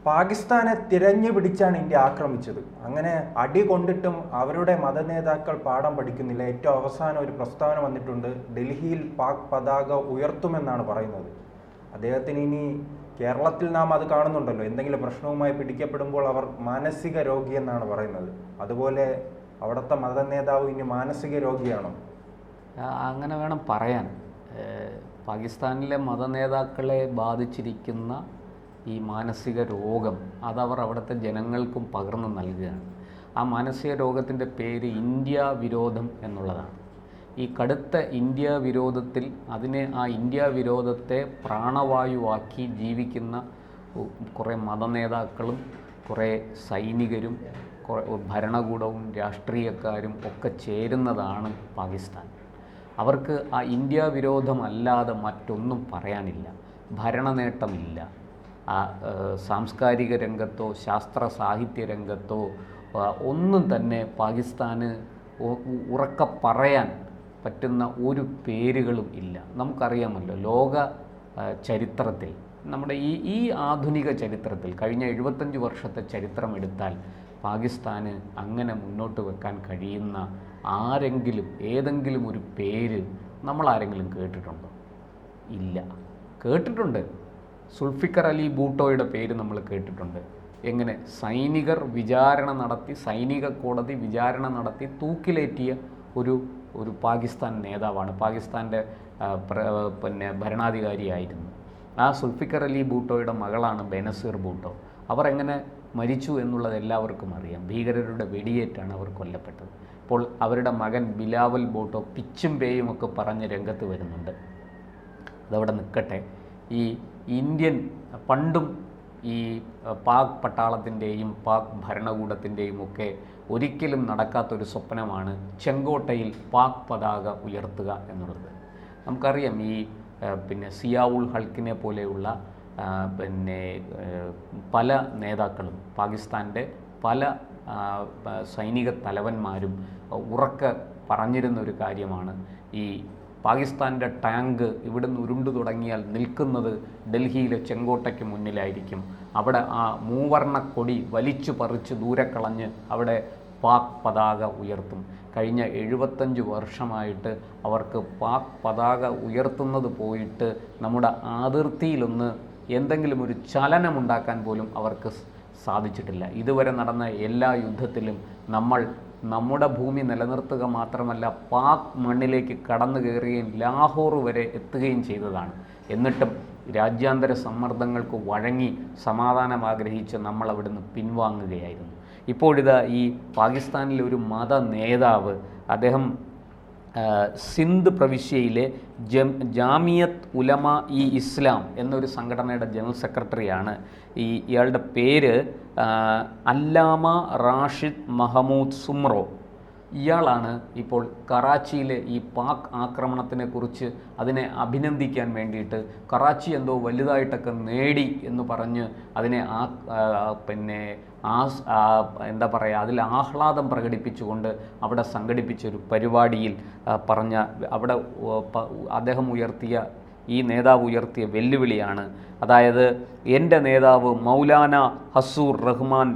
പാകിസ്ഥാനെ തിരഞ്ഞു പിടിച്ചാണ് ഇന്ത്യ ആക്രമിച്ചത്. അങ്ങനെ അടി കൊണ്ടിട്ടും അവരുടെ മതനേതാക്കൾ പാഠം പഠിക്കുന്നില്ല. ഏറ്റവും അവസാനം ഒരു പ്രസ്താവന വന്നിട്ടുണ്ട്, ഡൽഹിയിൽ പാക് പതാക ഉയർത്തുമെന്നാണ് പറയുന്നത്. അദ്ദേഹത്തിന് ഇനി കേരളത്തിൽ നാം അത് കാണുന്നുണ്ടല്ലോ, എന്തെങ്കിലും പ്രശ്നവുമായി പിടിക്കപ്പെടുമ്പോൾ അവർ മാനസിക രോഗി എന്നാണ് പറയുന്നത്. അതുപോലെ അവിടുത്തെ മതനേതാവ് ഇനി മാനസിക രോഗിയാണോ? അങ്ങനെ വേണം പറയാൻ. പാകിസ്ഥാനിലെ മതനേതാക്കളെ ബാധിച്ചിരിക്കുന്ന ഈ മാനസിക രോഗം അതവർ അവിടുത്തെ ജനങ്ങൾക്കും പകർന്നു നൽകുകയാണ്. ആ മാനസിക രോഗത്തിൻ്റെ പേര് ഇന്ത്യ വിരോധം എന്നുള്ളതാണ്. ഈ കടുത്ത ഇന്ത്യ വിരോധത്തിൽ ആ ഇന്ത്യ വിരോധത്തെ പ്രാണവായുവാക്കി ജീവിക്കുന്ന കുറേ മതനേതാക്കളും കുറേ സൈനികരും ഭരണകൂടവും രാഷ്ട്രീയക്കാരും ഒക്കെ ചേരുന്നതാണ് പാകിസ്ഥാൻ. അവർക്ക് ആ ഇന്ത്യ വിരോധമല്ലാതെ മറ്റൊന്നും പറയാനില്ല. ഭരണനേട്ടമില്ല. സാംസ്കാരിക രംഗത്തോ ശാസ്ത്ര സാഹിത്യ രംഗത്തോ ഒന്നും തന്നെ പാകിസ്ഥാന് ഉറക്കെ പറയാൻ പറ്റുന്ന ഒരു പേരുകളും ഇല്ല. നമുക്കറിയാമല്ലോ, ലോക ചരിത്രത്തിൽ, നമ്മുടെ ഈ ആധുനിക ചരിത്രത്തിൽ കഴിഞ്ഞ 75 വർഷത്തെ ചരിത്രം എടുത്താൽ പാകിസ്ഥാന് അങ്ങനെ മുന്നോട്ട് വെക്കാൻ കഴിയുന്ന ഏതെങ്കിലും ഒരു പേര് നമ്മളാരെങ്കിലും കേട്ടിട്ടുണ്ടോ? ഇല്ല. കേട്ടിട്ടുണ്ട്, സുൾഫിക്കർ അലി ഭൂട്ടോയുടെ പേര് നമ്മൾ കേട്ടിട്ടുണ്ട്. എങ്ങനെ സൈനിക കോടതി വിചാരണ നടത്തി തൂക്കിലേറ്റിയ ഒരു പാകിസ്ഥാൻ നേതാവാണ്, പാകിസ്ഥാൻ്റെ ഭരണാധികാരിയായിരുന്നു. ആ സുൾഫിക്കർ അലി ഭൂട്ടോയുടെ മകളാണ് ബെനസീർ ഭൂട്ടോ. അവർ എങ്ങനെ മരിച്ചു എന്നുള്ളത് എല്ലാവർക്കും അറിയാം. ഭീകരരുടെ വെടിയേറ്റാണ് അവർ കൊല്ലപ്പെട്ടത്. ഇപ്പോൾ അവരുടെ മകൻ ബിലാവൽ ഭൂട്ടോ പിച്ചും പേയും ഒക്കെ പറഞ്ഞ് രംഗത്ത് വരുന്നുണ്ട്. അതവിടെ നിൽക്കട്ടെ. ഈ ഇന്ത്യൻ പണ്ടും ഈ പാക് പട്ടാളത്തിൻ്റെയും പാക് ഭരണകൂടത്തിൻ്റെയും ഒക്കെ ഒരിക്കലും നടക്കാത്തൊരു സ്വപ്നമാണ് ചെങ്കോട്ടയിൽ പാക് പതാക ഉയർത്തുക എന്നുള്ളത്. നമുക്കറിയാം, ഈ സിയാവുൾ ഹൾക്കിനെ പോലെയുള്ള പല നേതാക്കളും പാകിസ്ഥാൻ്റെ പല സൈനിക തലവന്മാരും ഉറക്കെ പറഞ്ഞിരുന്ന ഒരു കാര്യമാണ്, ഈ പാകിസ്ഥാൻ്റെ ടാങ്ക് ഇവിടുന്ന് ഉരുണ്ടു തുടങ്ങിയാൽ നിൽക്കുന്നത് ഡൽഹിയിലെ ചെങ്കോട്ടയ്ക്ക് മുന്നിലായിരിക്കും. അവിടെ ആ മൂവർണ്ണ കൊടി വലിച്ചു പറിച്ച് ദൂരെ കളഞ്ഞ് അവിടെ പാക് പതാക ഉയർത്തും. കഴിഞ്ഞ 75 വർഷമായിട്ട് അവർക്ക് പാക് പതാക ഉയർത്തുന്നത് പോയിട്ട് നമ്മുടെ അതിർത്തിയിലൊന്ന് എന്തെങ്കിലും ഒരു ചലനമുണ്ടാക്കാൻ പോലും അവർക്ക് സാധിച്ചിട്ടില്ല. ഇതുവരെ നടന്ന എല്ലാ യുദ്ധത്തിലും നമ്മൾ നമ്മുടെ ഭൂമി നിലനിർത്തുക മാത്രമല്ല, പാക് മണ്ണിലേക്ക് കടന്നു കയറുകയും ലാഹോർ വരെ എത്തുകയും ചെയ്തതാണ്. എന്നിട്ടും രാജ്യാന്തര സമ്മർദ്ദങ്ങൾക്ക് വഴങ്ങി സമാധാനം ആഗ്രഹിച്ച് നമ്മൾ അവിടുന്ന് പിൻവാങ്ങുകയായിരുന്നു. ഇപ്പോഴിതാ ഈ പാകിസ്ഥാനിലെ ഒരു മത നേതാവ്, അദ്ദേഹം സിന്ധ് പ്രവിശ്യയിലെ ജാമിയത്ത് ഉലമ ഇസ്ലാം എന്നൊരു സംഘടനയുടെ ജനറൽ സെക്രട്ടറിയാണ്. ഇയാളുടെ പേര് അല്ലാമ റാഷിദ് മഹമൂദ് സുമ്രോ. ഇയാളാണ് ഇപ്പോൾ കറാച്ചിയിലെ ഈ പാക് ആക്രമണത്തിനെ കുറിച്ച് അതിനെ അഭിനന്ദിക്കാൻ വേണ്ടിയിട്ട് കറാച്ചി എന്തോ വലുതായിട്ടൊക്കെ നേടി എന്ന് പറഞ്ഞ് അതിനെ അതിൽ ആഹ്ലാദം പ്രകടിപ്പിച്ചുകൊണ്ട് അവിടെ സംഘടിപ്പിച്ചൊരു പരിപാടിയിൽ ഈ നേതാവ് ഉയർത്തിയ വെല്ലുവിളിയാണ്. അതായത്, എൻ്റെ നേതാവ് മൗലാന ഹസൂർ റഹ്മാൻ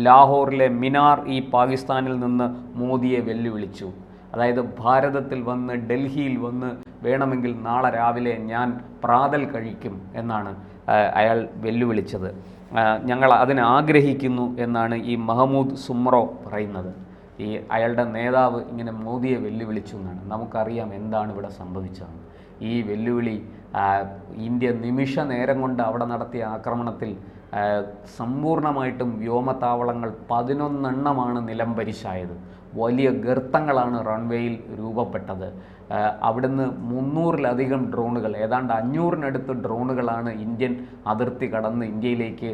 ലാഹോറിലെ മിനാർ പാകിസ്ഥാനിൽ നിന്ന് മോദിയെ വെല്ലുവിളിച്ചു. അതായത്, ഭാരതത്തിൽ വന്ന് ഡൽഹിയിൽ വന്ന് വേണമെങ്കിൽ നാളെ രാവിലെ ഞാൻ പ്രാതൽ കഴിക്കും എന്നാണ് അയാൾ വെല്ലുവിളിച്ചത്. ഞങ്ങൾ അതിന് ആഗ്രഹിക്കുന്നു എന്നാണ് ഈ മഹമൂദ് സുമ്രോ പറയുന്നത്. അയാളുടെ നേതാവ് ഇങ്ങനെ മോദിയെ വെല്ലുവിളിച്ചു എന്നാണ്. നമുക്കറിയാം എന്താണ് ഇവിടെ സംഭവിച്ചത്. ഈ വെല്ലുവിളി ഇന്ത്യ നിമിഷ നേരം കൊണ്ട് അവിടെ നടത്തിയ ആക്രമണത്തിൽ സമ്പൂർണ്ണമായിട്ടും വ്യോമതാവളങ്ങൾ 11 നിലംപരിശായത്. വലിയ ഗർത്തങ്ങളാണ് റൺവേയിൽ രൂപപ്പെട്ടത്. അവിടുന്ന് 300-ലധികം ഡ്രോണുകൾ, ഏതാണ്ട് 500-നടുത്ത് ഡ്രോണുകളാണ് ഇന്ത്യൻ അതിർത്തി കടന്ന് ഇന്ത്യയിലേക്ക്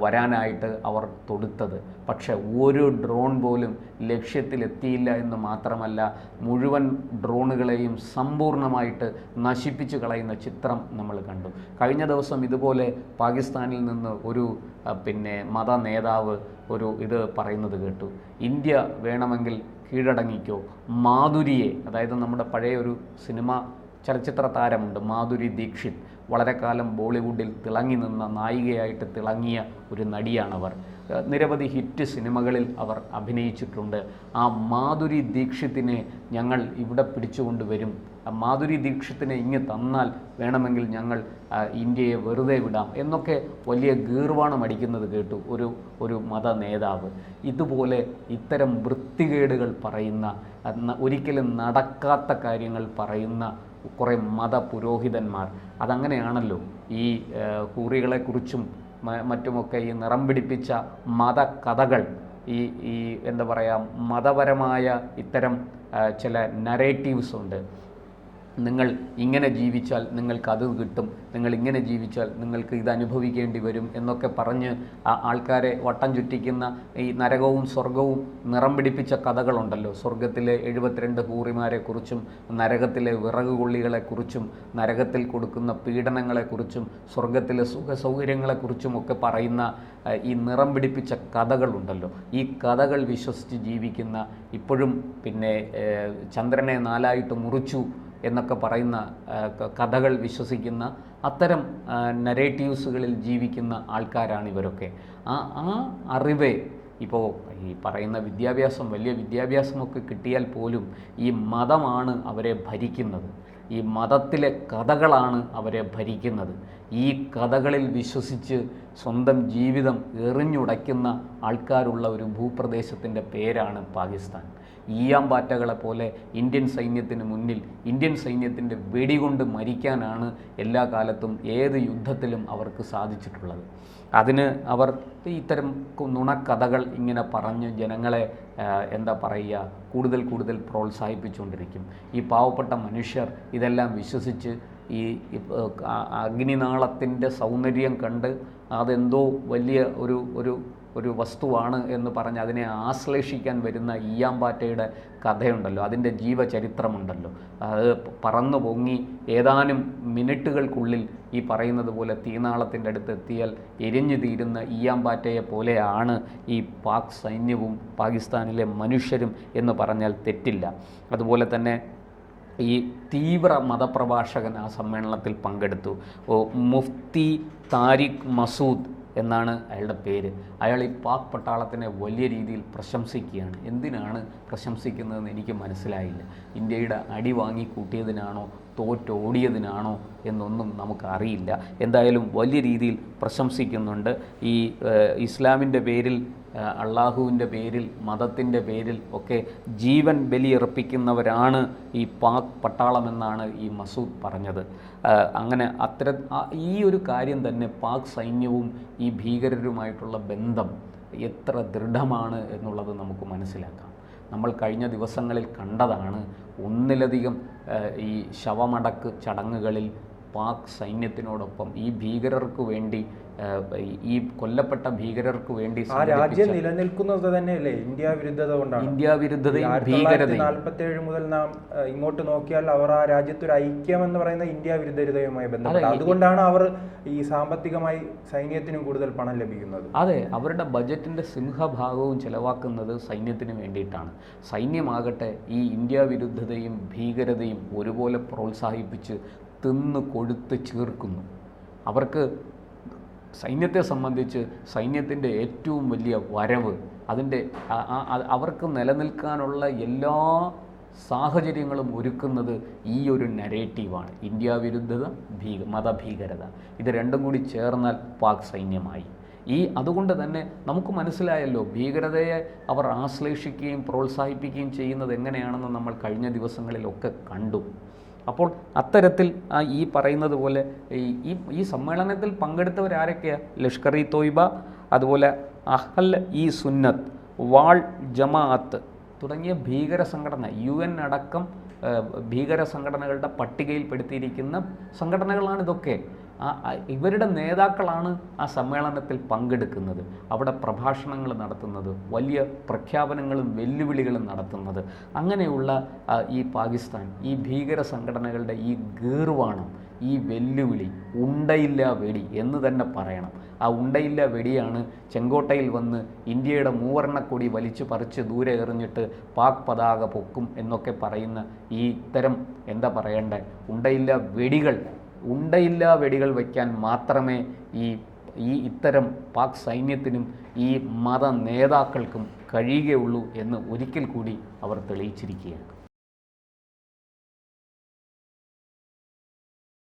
വരാനായിട്ട് അവർ തൊടുത്തത്. പക്ഷേ ഒരു ഡ്രോൺ പോലും ലക്ഷ്യത്തിലെത്തിയില്ല എന്ന് മാത്രമല്ല, മുഴുവൻ ഡ്രോണുകളെയും സമ്പൂർണ്ണമായിട്ട് നശിപ്പിച്ചു കളയുന്ന ചിത്രം നമ്മൾ കണ്ടു. കഴിഞ്ഞ ദിവസം ഇതുപോലെ പാകിസ്ഥാനിൽ നിന്ന് ഒരു മത നേതാവ് ഇത് പറയുന്നത് കേട്ടു, ഇന്ത്യ വേണമെങ്കിൽ കീഴടങ്ങിക്കോ, മാധുരിയെ, അതായത് നമ്മുടെ പഴയ ഒരു ചലച്ചിത്ര താരമുണ്ട് മാധുരി ദീക്ഷിത്, വളരെ കാലം ബോളിവുഡിൽ തിളങ്ങി നിന്ന നായികയായിട്ട് തിളങ്ങിയ ഒരു നടിയാണവർ. നിരവധി ഹിറ്റ് സിനിമകളിൽ അവർ അഭിനയിച്ചിട്ടുണ്ട്. ആ മാധുരി ദീക്ഷിത്തിനെ ഞങ്ങൾ ഇവിടെ പിടിച്ചുകൊണ്ടുവരും, മാധുരി ദീക്ഷിത്തിനെ ഇങ്ങ് തന്നാൽ വേണമെങ്കിൽ ഞങ്ങൾ ഇന്ത്യയെ വെറുതെ വിടാം എന്നൊക്കെ വലിയ ഗീർവാണം അടിക്കുന്നത് കേട്ടു ഒരു മത നേതാവ്. ഇതുപോലെ ഇത്തരം വൃത്തികേടുകൾ പറയുന്ന, ഒരിക്കലും നടക്കാത്ത കാര്യങ്ങൾ പറയുന്ന കുറേ മതപുരോഹിതന്മാർ, അതങ്ങനെയാണല്ലോ ഈ ഹൂറികളെക്കുറിച്ചും മറ്റുമൊക്കെ ഈ നിറം പിടിപ്പിച്ച മതകഥകൾ, ഈ എന്താ പറയുക, മതപരമായ ഇത്തരം ചില നരേറ്റീവ്സ് ഉണ്ട്. നിങ്ങൾ ഇങ്ങനെ ജീവിച്ചാൽ നിങ്ങൾക്ക് അത് കിട്ടും, നിങ്ങൾ ഇങ്ങനെ ജീവിച്ചാൽ നിങ്ങൾക്ക് ഇത് അനുഭവിക്കേണ്ടി വരും എന്നൊക്കെ പറഞ്ഞ് ആൾക്കാരെ വട്ടം ചുറ്റിക്കുന്ന ഈ നരകവും സ്വർഗവും നിറം പിടിപ്പിച്ച കഥകളുണ്ടല്ലോ. സ്വർഗത്തിലെ 72 ഹൂറിമാരെക്കുറിച്ചും നരകത്തിലെ വിറകുകൊള്ളികളെക്കുറിച്ചും നരകത്തിൽ കൊടുക്കുന്ന പീഡനങ്ങളെക്കുറിച്ചും സ്വർഗത്തിലെ സുഖസൗകര്യങ്ങളെക്കുറിച്ചും ഒക്കെ പറയുന്ന ഈ നിറം പിടിപ്പിച്ച കഥകളുണ്ടല്ലോ. ഈ കഥകൾ വിശ്വസിച്ച് ജീവിക്കുന്ന, ഇപ്പോഴും പിന്നെ ചന്ദ്രനെ 4ആയിട്ട് മുറിച്ചു എന്നൊക്കെ പറയുന്ന കഥകൾ വിശ്വസിക്കുന്ന അത്തരം നരേറ്റീവ്സുകളിൽ ജീവിക്കുന്ന ആൾക്കാരാണ് ഇവരൊക്കെ. ആ അറിവേ ഇപ്പോൾ ഈ പറയുന്ന വിദ്യാഭ്യാസം, വലിയ വിദ്യാഭ്യാസമൊക്കെ കിട്ടിയാൽ പോലും ഈ മതമാണ് അവരെ ഭരിക്കുന്നത്, ഈ മതത്തിലെ കഥകളാണ് അവരെ ഭരിക്കുന്നത്. ഈ കഥകളിൽ വിശ്വസിച്ച് സ്വന്തം ജീവിതം എറിഞ്ഞുടയ്ക്കുന്ന ആൾക്കാരുള്ള ഒരു ഭൂപ്രദേശത്തിൻ്റെ പേരാണ് പാകിസ്ഥാൻ. ഈയാമ്പാറ്റകളെ പോലെ ഇന്ത്യൻ സൈന്യത്തിന് മുന്നിൽ, ഇന്ത്യൻ സൈന്യത്തിൻ്റെ വെടികൊണ്ട് മരിക്കാനാണ് എല്ലാ കാലത്തും ഏത് യുദ്ധത്തിലും അവർക്ക് സാധിച്ചിട്ടുള്ളത്. അതിന് അവർ ഇത്തരം നുണക്കഥകൾ ഇങ്ങനെ പറഞ്ഞ് ജനങ്ങളെ എന്താ പറയുക, കൂടുതൽ കൂടുതൽ പ്രോത്സാഹിപ്പിച്ചുകൊണ്ടിരിക്കും. ഈ പാവപ്പെട്ട മനുഷ്യർ ഇതെല്ലാം വിശ്വസിച്ച് ഈ അഗ്നിനാളത്തിൻ്റെ സൗന്ദര്യം കണ്ട് അതെന്തോ വലിയ ഒരു വസ്തുവാണ് എന്ന് പറഞ്ഞ് അതിനെ ആശ്ലേഷിക്കാൻ വരുന്ന ഈയാമ്പാറ്റയുടെ കഥയുണ്ടല്ലോ, അതിൻ്റെ ജീവചരിത്രമുണ്ടല്ലോ. അത് പറന്നു പൊങ്ങി ഏതാനും മിനിറ്റുകൾക്കുള്ളിൽ ഈ പറയുന്നത് പോലെ തീനാളത്തിൻ്റെ അടുത്ത് എത്തിയാൽ എരിഞ്ഞു തീരുന്ന ഈയാമ്പാറ്റയെ പോലെയാണ് ഈ പാക് സൈന്യവും പാകിസ്ഥാനിലെ മനുഷ്യരും എന്ന് പറഞ്ഞാൽ തെറ്റില്ല. അതുപോലെ തന്നെ ഈ തീവ്ര മതപ്രഭാഷകൻ ആ സമ്മേളനത്തിൽ പങ്കെടുത്തു. മുഫ്തി താരിഖ് മസൂദ് എന്നാണ് അയാളുടെ പേര്. അയാൾ ഈ പാക് പട്ടാളത്തിനെ വലിയ രീതിയിൽ പ്രശംസിക്കുകയാണ്. എന്തിനാണ് പ്രശംസിക്കുന്നതെന്ന് എനിക്ക് മനസ്സിലായില്ല. ഇന്ത്യയുടെ അടി വാങ്ങി കൂട്ടിയതിനാണോ തോറ്റോടിയതിനാണോ എന്നൊന്നും നമുക്കറിയില്ല. എന്തായാലും വലിയ രീതിയിൽ പ്രശംസിക്കുന്നുണ്ട്. ഈ ഇസ്ലാമിൻ്റെ പേരിൽ, അള്ളാഹുവിൻ്റെ പേരിൽ, മതത്തിൻ്റെ പേരിൽ ഒക്കെ ജീവൻ ബലിയർപ്പിക്കുന്നവരാണ് ഈ പാക് പട്ടാളമെന്നാണ് ഈ മസൂദ് പറഞ്ഞത്. അങ്ങനെ ഈ ഒരു കാര്യം തന്നെ പാക് സൈന്യവും ഈ ഭീകരരുമായിട്ടുള്ള ബന്ധം എത്ര ദൃഢമാണ് എന്നുള്ളത് നമുക്ക് മനസ്സിലാക്കാം. നമ്മൾ കഴിഞ്ഞ ദിവസങ്ങളിൽ കണ്ടതാണ്, ഒന്നിലധികം ഈ ശവമടക്ക് ചടങ്ങുകളിൽ പാക് സൈന്യത്തിനോടൊപ്പം ഈ ഭീകരർക്ക് വേണ്ടി, ഈ കൊല്ലപ്പെട്ട ഭീകരർക്ക് വേണ്ടി രാജ്യം നിലനിൽക്കുന്നത് തന്നെയല്ലേ ഇന്ത്യ വിരുദ്ധത കൊണ്ടാണ്. ഇന്ത്യ വിരുദ്ധതയും ഭീകരതയും 1947 മുതൽ നാം ഇങ്ങോട്ട് നോക്കിയാൽ അവർ ആ രാജ്യത്തൊരു ഐക്യം എന്ന് പറയുന്ന ഇന്ത്യ വിരുദ്ധതയുമായി ബന്ധപ്പെട്ട്, അതുകൊണ്ടാണ് അവർ ഈ സാമ്പത്തികമായി സൈന്യത്തിനും കൂടുതൽ പണം ലഭിക്കുന്നത്. അതെ, അവരുടെ ബജറ്റിൻ്റെ സിംഹഭാഗവും ചെലവാക്കുന്നത് സൈന്യത്തിന് വേണ്ടിയിട്ടാണ്. സൈന്യമാകട്ടെ ഈ ഇന്ത്യ വിരുദ്ധതയും ഭീകരതയും ഒരുപോലെ പ്രോത്സാഹിപ്പിച്ച് തിന്ന് കൊഴുത്ത് ചേർക്കുന്നു. അവർക്ക് സൈന്യത്തെ സംബന്ധിച്ച് സൈന്യത്തിൻ്റെ ഏറ്റവും വലിയ വരവ്, അവർക്ക് നിലനിൽക്കാനുള്ള എല്ലാ സാഹചര്യങ്ങളും ഒരുക്കുന്നത് ഈ ഒരു നരേറ്റീവാണ്. ഇന്ത്യ വിരുദ്ധത, മതഭീകരത, ഇത് രണ്ടും കൂടി ചേർന്നാൽ പാക് സൈന്യമായി. അതുകൊണ്ട് തന്നെ നമുക്ക് മനസ്സിലായല്ലോ, ഭീകരതയെ അവർ ആശ്ലേഷിക്കുകയും പ്രോത്സാഹിപ്പിക്കുകയും ചെയ്യുന്നത് എങ്ങനെയാണെന്ന് നമ്മൾ കഴിഞ്ഞ ദിവസങ്ങളിലൊക്കെ കണ്ടു. അപ്പോൾ അത്തരത്തിൽ ഈ പറയുന്നത് പോലെ ഈ സമ്മേളനത്തിൽ പങ്കെടുത്തവരാരൊക്കെയാണ്? ലഷ്കർ ഇ തോയ്ബ, അതുപോലെ അഹ്ൽ ഇ സുന്നത്ത്, വാൾ ജമാഅത്ത് തുടങ്ങിയ ഭീകര സംഘടന, UN അടക്കം ഭീകര സംഘടനകളുടെ പട്ടികയിൽപ്പെടുത്തിയിരിക്കുന്ന സംഘടനകളാണിതൊക്കെ. ഇവരുടെ നേതാക്കളാണ് ആ സമ്മേളനത്തിൽ പങ്കെടുക്കുന്നത്, അവിടെ പ്രഭാഷണങ്ങൾ നടത്തുന്നത്, വലിയ പ്രഖ്യാപനങ്ങളും വെല്ലുവിളികളും നടത്തുന്നത്. അങ്ങനെയുള്ള ഈ പാകിസ്ഥാൻ, ഈ ഭീകര സംഘടനകളുടെ ഈ ഗീർവാണം, ഈ വെല്ലുവിളി, ഉണ്ടയില്ല വെടി എന്ന് തന്നെ പറയണം. ആ ഉണ്ടയില്ല വെടിയാണ് ചെങ്കോട്ടയിൽ വന്ന് ഇന്ത്യയുടെ മൂവർണ്ണക്കൊടി വലിച്ചു പറിച്ച് ദൂരെ എറിഞ്ഞിട്ട് പാക് പതാക പൊക്കും എന്നൊക്കെ പറയുന്ന ഈ ഇത്തരം എന്താ പറയണ്ടേ, ഉണ്ടയില്ല വെടികൾ ഉണ്ടയില്ലാ വെടികൾ വയ്ക്കാൻ മാത്രമേ ഈ ഇത്തരം പാക് സൈന്യത്തിനും ഈ മത നേതാക്കൾക്കും കഴിയുകയുള്ളൂ എന്ന് ഒരിക്കൽ കൂടി അവർ തെളിയിച്ചിരിക്കുകയാണ്.